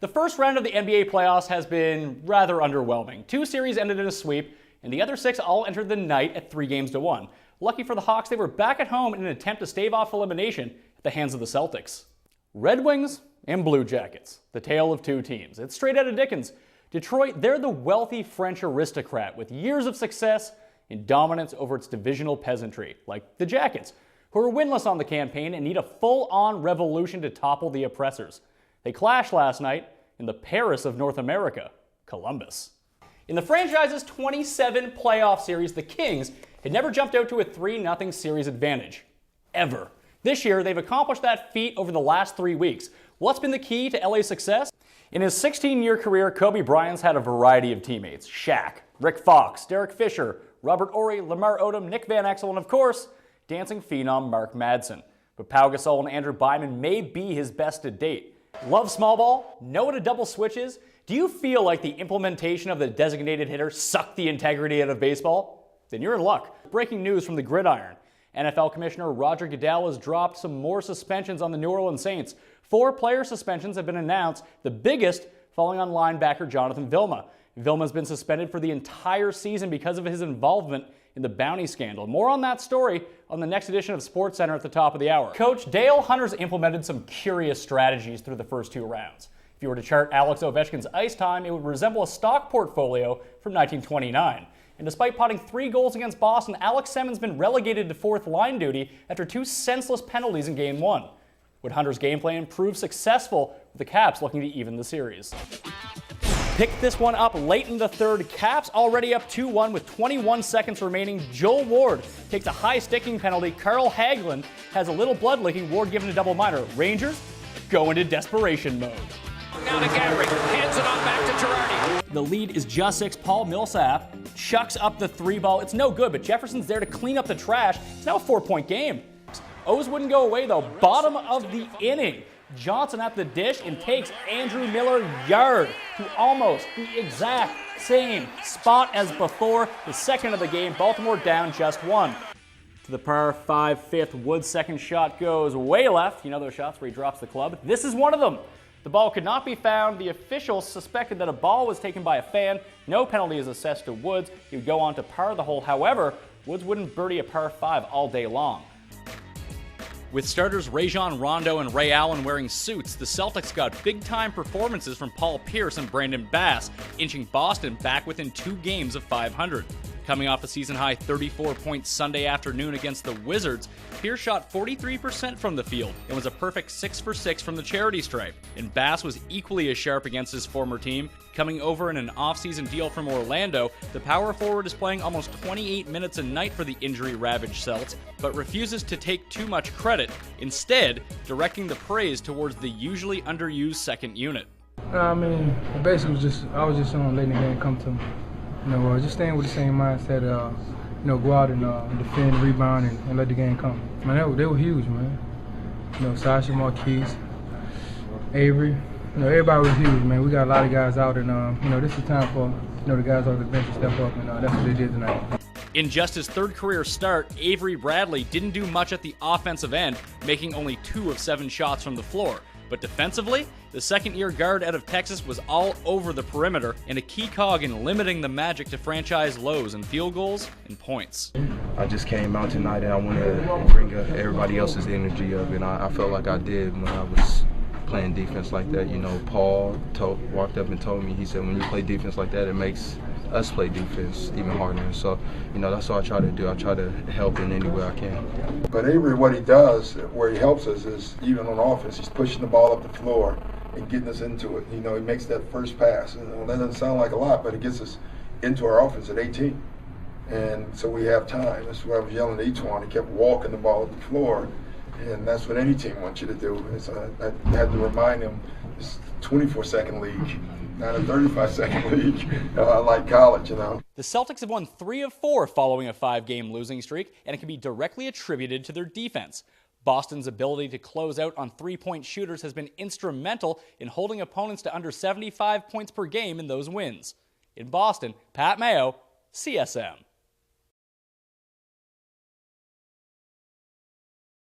The first round of the NBA playoffs has been rather underwhelming. 2 series ended in a sweep, and the other 6 all entered the night at 3-1. Lucky for the Hawks, they were back at home in an attempt to stave off elimination at the hands of the Celtics. Red Wings and Blue Jackets, the tale of 2 teams. It's straight out of Dickens. Detroit, they're the wealthy French aristocrat with years of success and dominance over its divisional peasantry, like the Jackets, who are winless on the campaign and need a full-on revolution to topple the oppressors. They clashed last night in the Paris of North America, Columbus. In the franchise's 27 playoff series, the Kings had never jumped out to a 3-0 series advantage. Ever. This year, they've accomplished that feat over the last 3 weeks. What's been the key to LA's success? In his 16-year career, Kobe Bryant's had a variety of teammates. Shaq, Rick Fox, Derek Fisher, Robert Horry, Lamar Odom, Nick Van Exel, and of course, dancing phenom Mark Madsen. But Pau Gasol and Andrew Bynum may be his best to date. Love small ball? Know what a double switch is? Do you feel like the implementation of the designated hitter sucked the integrity out of baseball? Then you're in luck. Breaking news from the gridiron. NFL Commissioner Roger Goodell has dropped some more suspensions on the New Orleans Saints. 4 player suspensions have been announced, the biggest falling on linebacker Jonathan Vilma. Vilma's been suspended for the entire season because of his involvement in the bounty scandal. More on that story on the next edition of SportsCenter at the top of the hour. Coach Dale Hunter's implemented some curious strategies through the first 2 rounds. If you were to chart Alex Ovechkin's ice time, it would resemble a stock portfolio from 1929. And despite potting 3 goals against Boston, Alex Semon's been relegated to 4th line duty after 2 senseless penalties in Game 1. Would Hunter's game plan prove successful with the Caps looking to even the series? Picked this one up late in the third. Caps already up 2-1 with 21 seconds remaining. Joel Ward takes a high sticking penalty. Carl Hagelin has a little blood licking. Ward given a double minor. Rangers go into desperation mode. Now to Gary, hands it on back to Girardi. The lead is just 6. Paul Millsap chucks up the 3 ball. It's no good, but Jefferson's there to clean up the trash. It's now a 4-point game. O's wouldn't go away though. Bottom of the inning. Johnson at the dish and takes Andrew Miller yard to almost the exact same spot as before. The second of the game, Baltimore down just 1. To the par 5 fifth, Wood's second shot goes way left. You know those shots where he drops the club? This is one of them. The ball could not be found. The officials suspected that a ball was taken by a fan. No penalty is assessed to Woods. He would go on to par the hole. However, Woods wouldn't birdie a par 5 all day long. With starters Rajon Rondo and Ray Allen wearing suits, the Celtics got big-time performances from Paul Pierce and Brandon Bass, inching Boston back within 2 games of 500. Coming off a season-high 34-point Sunday afternoon against the Wizards, Pierce shot 43% from the field and was a perfect 6 for 6 from the charity stripe. And Bass was equally as sharp against his former team. Coming over in an off-season deal from Orlando, the power forward is playing almost 28 minutes a night for the injury-ravaged Celts, but refuses to take too much credit, instead directing the praise towards the usually underused second unit. I mean, basically I was just letting the game come to me. Just staying with the same mindset, go out and defend, rebound, and let the game come. Man, they were huge, man. Sasha, Marquise, Avery, everybody was huge, man. We got a lot of guys out, and, this is time for, the guys on the bench to step up, and that's what they did tonight. In just his 3rd career start, Avery Bradley didn't do much at the offensive end, making only 2 of 7 shots from the floor. But defensively, the second-year guard out of Texas was all over the perimeter and a key cog in limiting the Magic to franchise lows in field goals and points. I just came out tonight and I wanted to bring everybody else's energy up, and I felt like I did when I was playing defense like that. Paul walked up and told me, he said, when you play defense like that, it makes us play defense even harder. So, that's what I try to do. I try to help in any way I can. But Avery, what he does, where he helps us, is even on offense, he's pushing the ball up the floor and getting us into it. He makes that first pass. That doesn't sound like a lot, but it gets us into our offense at 18. And so we have time. That's what I was yelling at each one. He kept walking the ball up the floor, and that's what any team wants you to do. And so I had to remind him, it's a 24-second league, not a 35-second league like college, The Celtics have won 3 of 4 following a 5-game losing streak, and it can be directly attributed to their defense. Boston's ability to close out on 3-point shooters has been instrumental in holding opponents to under 75 points per game in those wins. In Boston, Pat Mayo, CSM.